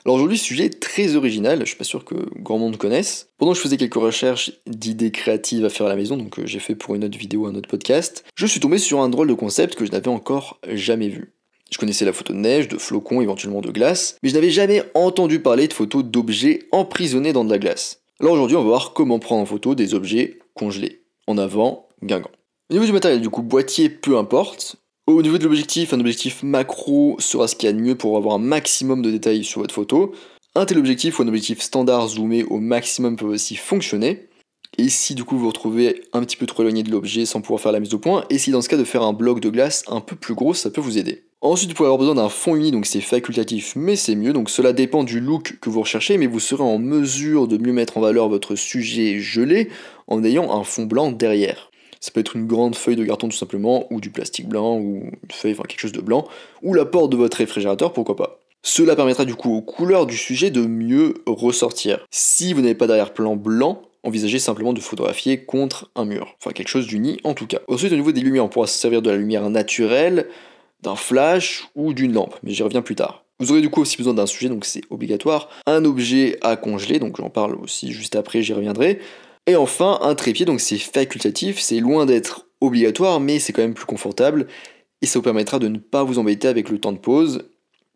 Alors aujourd'hui, sujet très original, je suis pas sûr que grand monde connaisse. Pendant que je faisais quelques recherches d'idées créatives à faire à la maison, donc j'ai fait pour une autre vidéo, un autre podcast, je suis tombé sur un drôle de concept que je n'avais encore jamais vu. Je connaissais la photo de neige, de flocons, éventuellement de glace, mais je n'avais jamais entendu parler de photos d'objets emprisonnés dans de la glace. Alors aujourd'hui, on va voir comment prendre en photo des objets congelés. En avant, Guingamp. Au niveau du matériel, du coup, boîtier, peu importe. Au niveau de l'objectif, un objectif macro sera ce qu'il y a de mieux pour avoir un maximum de détails sur votre photo. Un téléobjectif ou un objectif standard zoomé au maximum peut aussi fonctionner. Et si du coup vous vous retrouvez un petit peu trop éloigné de l'objet sans pouvoir faire la mise au point, et si dans ce cas de faire un bloc de glace un peu plus gros, ça peut vous aider. Ensuite, vous pouvez avoir besoin d'un fond uni, donc c'est facultatif, mais c'est mieux. Donc cela dépend du look que vous recherchez, mais vous serez en mesure de mieux mettre en valeur votre sujet gelé en ayant un fond blanc derrière. Ça peut être une grande feuille de carton tout simplement, ou du plastique blanc, ou une feuille, enfin quelque chose de blanc, ou la porte de votre réfrigérateur, pourquoi pas. Cela permettra du coup aux couleurs du sujet de mieux ressortir. Si vous n'avez pas d'arrière-plan blanc, envisagez simplement de photographier contre un mur. Enfin quelque chose d'uni en tout cas. Ensuite au niveau des lumières, on pourra se servir de la lumière naturelle, d'un flash ou d'une lampe, mais j'y reviens plus tard. Vous aurez du coup aussi besoin d'un sujet, donc c'est obligatoire, un objet à congeler, donc j'en parle aussi juste après, j'y reviendrai. Et enfin, un trépied, donc c'est facultatif, c'est loin d'être obligatoire, mais c'est quand même plus confortable, et ça vous permettra de ne pas vous embêter avec le temps de pause,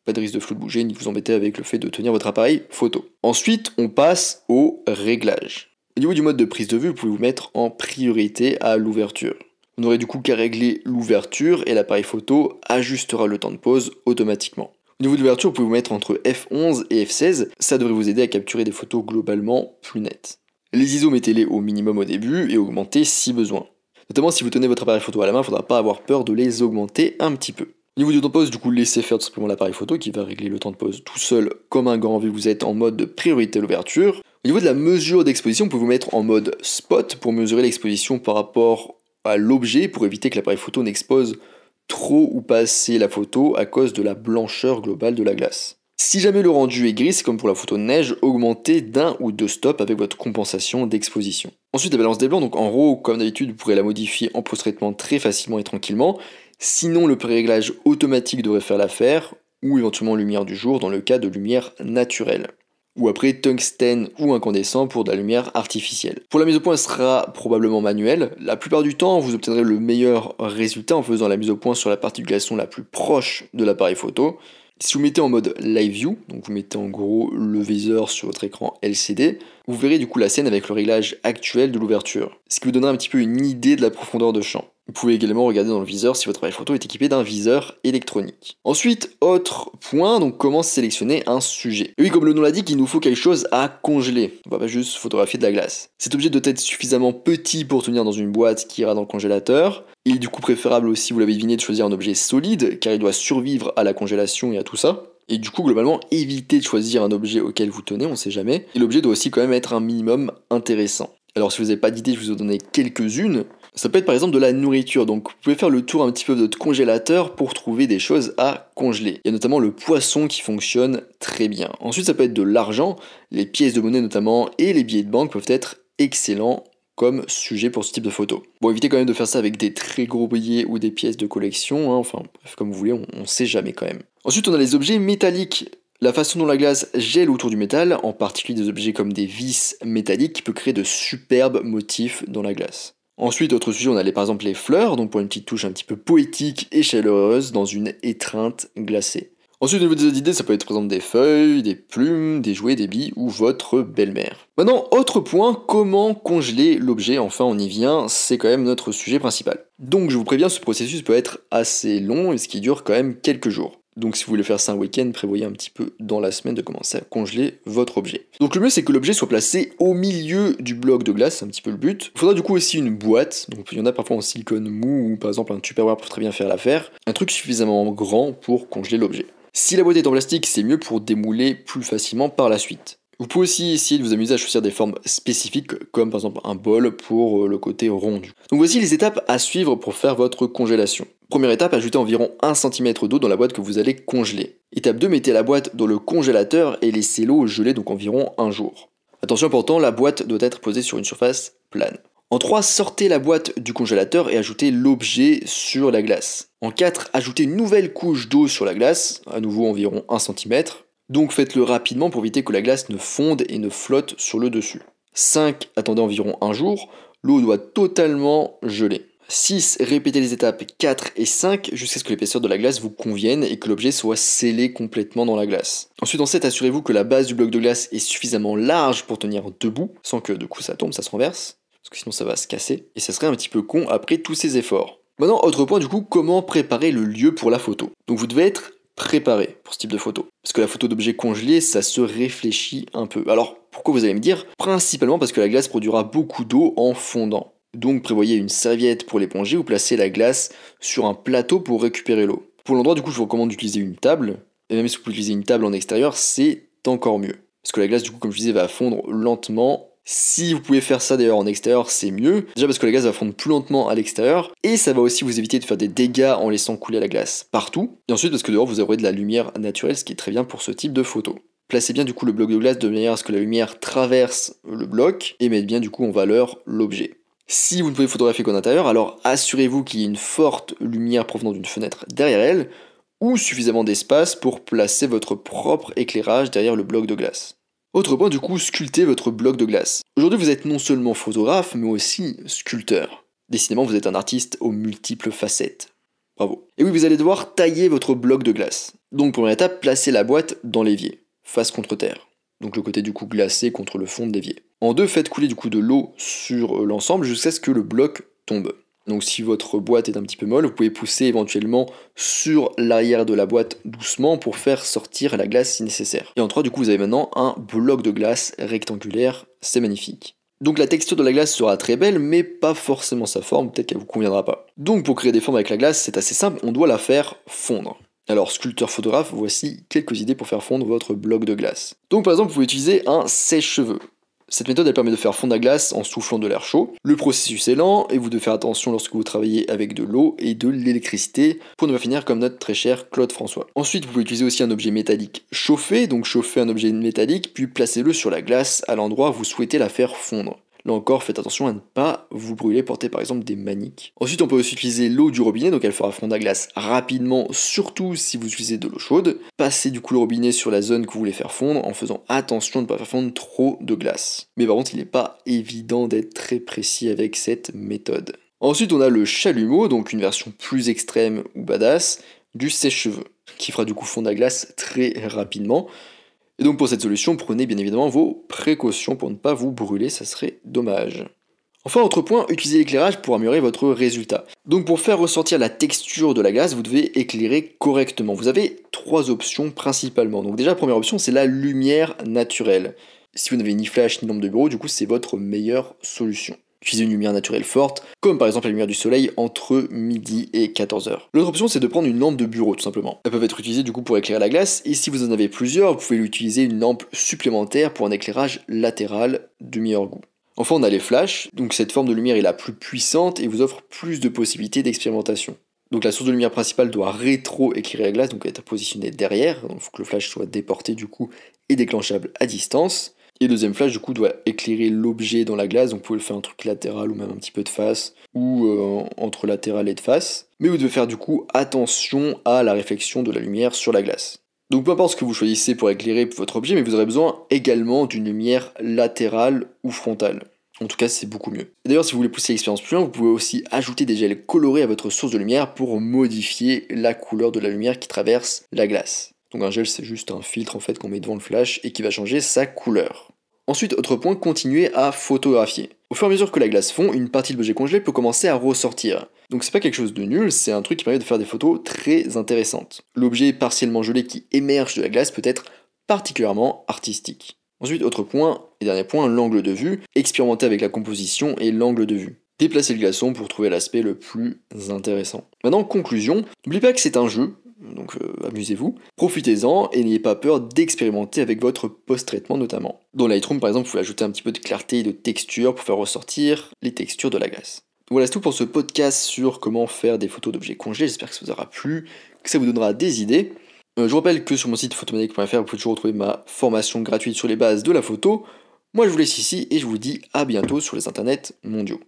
pas de risque de flou de bouger, ni de vous embêter avec le fait de tenir votre appareil photo. Ensuite, on passe au réglage. Au niveau du mode de prise de vue, vous pouvez vous mettre en priorité à l'ouverture. On n'aurait du coup qu'à régler l'ouverture, et l'appareil photo ajustera le temps de pause automatiquement. Au niveau de l'ouverture, vous pouvez vous mettre entre f11 et f16, ça devrait vous aider à capturer des photos globalement plus nettes. Les ISO, mettez-les au minimum au début et augmentez si besoin. Notamment si vous tenez votre appareil photo à la main, il ne faudra pas avoir peur de les augmenter un petit peu. Au niveau du temps de pause, du coup, laissez faire tout simplement l'appareil photo qui va régler le temps de pause tout seul comme un gant vu que vous êtes en mode de priorité à l'ouverture. Au niveau de la mesure d'exposition, vous pouvez vous mettre en mode spot pour mesurer l'exposition par rapport à l'objet pour éviter que l'appareil photo n'expose trop ou pas assez la photo à cause de la blancheur globale de la glace. Si jamais le rendu est gris, c'est comme pour la photo de neige, augmentez d'un ou deux stops avec votre compensation d'exposition. Ensuite, la balance des blancs, donc en RAW, comme d'habitude, vous pourrez la modifier en post-traitement très facilement et tranquillement. Sinon, le pré-réglage automatique devrait faire l'affaire, ou éventuellement lumière du jour dans le cas de lumière naturelle. Ou après tungstène ou incandescent pour de la lumière artificielle. Pour la mise au point, elle sera probablement manuelle. La plupart du temps, vous obtiendrez le meilleur résultat en faisant la mise au point sur la partie du glaçon la plus proche de l'appareil photo. Si vous mettez en mode Live View, donc vous mettez en gros le viseur sur votre écran LCD, vous verrez du coup la scène avec le réglage actuel de l'ouverture, ce qui vous donnera un petit peu une idée de la profondeur de champ. Vous pouvez également regarder dans le viseur si votre appareil photo est équipé d'un viseur électronique. Ensuite, autre point, donc comment sélectionner un sujet. Et oui, comme le nom l'indique, il nous faut quelque chose à congeler. On va pas juste photographier de la glace. Cet objet doit être suffisamment petit pour tenir dans une boîte qui ira dans le congélateur. Il est du coup préférable aussi, vous l'avez deviné, de choisir un objet solide, car il doit survivre à la congélation et à tout ça. Et du coup, globalement, évitez de choisir un objet auquel vous tenez, on sait jamais. Et l'objet doit aussi quand même être un minimum intéressant. Alors si vous n'avez pas d'idée, je vais vous en donner quelques-unes. Ça peut être par exemple de la nourriture, donc vous pouvez faire le tour un petit peu de votre congélateur pour trouver des choses à congeler. Il y a notamment le poisson qui fonctionne très bien. Ensuite ça peut être de l'argent, les pièces de monnaie notamment, et les billets de banque peuvent être excellents comme sujet pour ce type de photo. Bon, évitez quand même de faire ça avec des très gros billets ou des pièces de collection, hein. Enfin bref, comme vous voulez, on sait jamais quand même. Ensuite on a les objets métalliques. La façon dont la glace gèle autour du métal, en particulier des objets comme des vis métalliques, qui peut créer de superbes motifs dans la glace. Ensuite, autre sujet, on a par exemple les fleurs, donc pour une petite touche un petit peu poétique et chaleureuse dans une étreinte glacée. Ensuite, au niveau des autres idées, ça peut être par exemple des feuilles, des plumes, des jouets, des billes ou votre belle-mère. Maintenant, autre point, comment congeler l'objet? Enfin, on y vient, c'est quand même notre sujet principal. Donc, je vous préviens, ce processus peut être assez long et ce qui dure quand même quelques jours. Donc si vous voulez faire ça un week-end, prévoyez un petit peu dans la semaine de commencer à congeler votre objet. Donc le mieux c'est que l'objet soit placé au milieu du bloc de glace, c'est un petit peu le but. Il faudra du coup aussi une boîte, donc il y en a parfois en silicone mou ou par exemple un Tupperware peut très bien faire l'affaire. Un truc suffisamment grand pour congeler l'objet. Si la boîte est en plastique, c'est mieux pour démouler plus facilement par la suite. Vous pouvez aussi essayer de vous amuser à choisir des formes spécifiques, comme par exemple un bol pour le côté rond. Donc voici les étapes à suivre pour faire votre congélation. Première étape, ajoutez environ 1 cm d'eau dans la boîte que vous allez congeler. Étape 2, mettez la boîte dans le congélateur et laissez l'eau geler donc environ un jour. Attention important, la boîte doit être posée sur une surface plane. En 3, sortez la boîte du congélateur et ajoutez l'objet sur la glace. En 4, ajoutez une nouvelle couche d'eau sur la glace, à nouveau environ 1 cm. Donc faites-le rapidement pour éviter que la glace ne fonde et ne flotte sur le dessus. 5. Attendez environ un jour, l'eau doit totalement geler. 6. Répétez les étapes 4 et 5 jusqu'à ce que l'épaisseur de la glace vous convienne et que l'objet soit scellé complètement dans la glace. Ensuite en 7, assurez-vous que la base du bloc de glace est suffisamment large pour tenir debout, sans que du coup ça tombe, ça se renverse, parce que sinon ça va se casser, et ça serait un petit peu con après tous ces efforts. Maintenant, autre point du coup, comment préparer le lieu pour la photo. Donc vous devez être préparé pour ce type de photo. Parce que la photo d'objet congelé, ça se réfléchit un peu. Alors, pourquoi vous allez me dire? Principalement parce que la glace produira beaucoup d'eau en fondant. Donc prévoyez une serviette pour l'éponger ou placez la glace sur un plateau pour récupérer l'eau. Pour l'endroit, du coup, je vous recommande d'utiliser une table. Et même si vous pouvez utiliser une table en extérieur, c'est encore mieux. Parce que la glace, du coup, comme je disais, va fondre lentement. Si vous pouvez faire ça d'ailleurs en extérieur, c'est mieux. Déjà parce que la glace va fondre plus lentement à l'extérieur. Et ça va aussi vous éviter de faire des dégâts en laissant couler la glace partout. Et ensuite parce que dehors vous aurez de la lumière naturelle, ce qui est très bien pour ce type de photo. Placez bien du coup le bloc de glace de manière à ce que la lumière traverse le bloc et mette bien du coup en valeur l'objet. Si vous ne pouvez photographier qu'en intérieur, alors assurez-vous qu'il y ait une forte lumière provenant d'une fenêtre derrière elle, ou suffisamment d'espace pour placer votre propre éclairage derrière le bloc de glace. Autre point du coup, sculptez votre bloc de glace. Aujourd'hui vous êtes non seulement photographe, mais aussi sculpteur. Décidément vous êtes un artiste aux multiples facettes. Bravo. Et oui, vous allez devoir tailler votre bloc de glace. Donc première étape, placez la boîte dans l'évier, face contre terre. Donc le côté du coup glacé contre le fond de l'évier. En 2, faites couler du coup de l'eau sur l'ensemble jusqu'à ce que le bloc tombe. Donc si votre boîte est un petit peu molle, vous pouvez pousser éventuellement sur l'arrière de la boîte doucement pour faire sortir la glace si nécessaire. Et en 3, du coup vous avez maintenant un bloc de glace rectangulaire, c'est magnifique. Donc la texture de la glace sera très belle, mais pas forcément sa forme, peut-être qu'elle vous conviendra pas. Donc pour créer des formes avec la glace, c'est assez simple, on doit la faire fondre. Alors sculpteur photographe, voici quelques idées pour faire fondre votre bloc de glace. Donc par exemple, vous pouvez utiliser un sèche-cheveux. Cette méthode elle permet de faire fondre la glace en soufflant de l'air chaud. Le processus est lent et vous devez faire attention lorsque vous travaillez avec de l'eau et de l'électricité pour ne pas finir comme notre très cher Claude François. Ensuite vous pouvez utiliser aussi un objet métallique chauffé, donc chauffez un objet métallique puis placez-le sur la glace à l'endroit où vous souhaitez la faire fondre. Là encore, faites attention à ne pas vous brûler, portez par exemple des maniques. Ensuite, on peut aussi utiliser l'eau du robinet, donc elle fera fondre la glace rapidement, surtout si vous utilisez de l'eau chaude. Passez du coup le robinet sur la zone que vous voulez faire fondre en faisant attention de ne pas faire fondre trop de glace. Mais par contre, il n'est pas évident d'être très précis avec cette méthode. Ensuite, on a le chalumeau, donc une version plus extrême ou badass du sèche-cheveux, qui fera du coup fondre la glace très rapidement. Et donc pour cette solution, prenez bien évidemment vos précautions pour ne pas vous brûler, ça serait dommage. Enfin, autre point, utilisez l'éclairage pour améliorer votre résultat. Donc pour faire ressortir la texture de la glace, vous devez éclairer correctement. Vous avez 3 options principalement. Donc déjà, la première option, c'est la lumière naturelle. Si vous n'avez ni flash ni lampe de bureau, du coup, c'est votre meilleure solution. Utilisez une lumière naturelle forte, comme par exemple la lumière du soleil entre midi et 14h. L'autre option c'est de prendre une lampe de bureau tout simplement. Elles peuvent être utilisées du coup pour éclairer la glace, et si vous en avez plusieurs, vous pouvez utiliser une lampe supplémentaire pour un éclairage latéral de meilleur goût. Enfin on a les flashs, donc cette forme de lumière est la plus puissante et vous offre plus de possibilités d'expérimentation. Donc la source de lumière principale doit rétro-éclairer la glace, donc être positionnée derrière, donc il faut que le flash soit déporté du coup et déclenchable à distance. Et le deuxième flash du coup doit éclairer l'objet dans la glace, donc vous pouvez le faire un truc latéral ou même un petit peu de face, ou entre latéral et de face. Mais vous devez faire du coup attention à la réflexion de la lumière sur la glace. Donc peu importe ce que vous choisissez pour éclairer votre objet, mais vous aurez besoin également d'une lumière latérale ou frontale. En tout cas c'est beaucoup mieux. D'ailleurs si vous voulez pousser l'expérience plus loin, vous pouvez aussi ajouter des gels colorés à votre source de lumière pour modifier la couleur de la lumière qui traverse la glace. Donc un gel c'est juste un filtre en fait qu'on met devant le flash et qui va changer sa couleur. Ensuite, autre point, continuez à photographier. Au fur et à mesure que la glace fond, une partie de l'objet congelé peut commencer à ressortir. Donc c'est pas quelque chose de nul, c'est un truc qui permet de faire des photos très intéressantes. L'objet partiellement gelé qui émerge de la glace peut être particulièrement artistique. Ensuite, autre point, et dernier point, l'angle de vue. Expérimentez avec la composition et l'angle de vue. Déplacez le glaçon pour trouver l'aspect le plus intéressant. Maintenant, conclusion, n'oubliez pas que c'est un jeu, donc amusez-vous, profitez-en et n'ayez pas peur d'expérimenter avec votre post-traitement notamment. Dans Lightroom par exemple, vous pouvez ajouter un petit peu de clarté et de texture pour faire ressortir les textures de la glace. Voilà, c'est tout pour ce podcast sur comment faire des photos d'objets congelés, j'espère que ça vous aura plu, que ça vous donnera des idées. Je vous rappelle que sur mon site photomaniac.fr, vous pouvez toujours retrouver ma formation gratuite sur les bases de la photo. Moi je vous laisse ici et je vous dis à bientôt sur les internets mondiaux.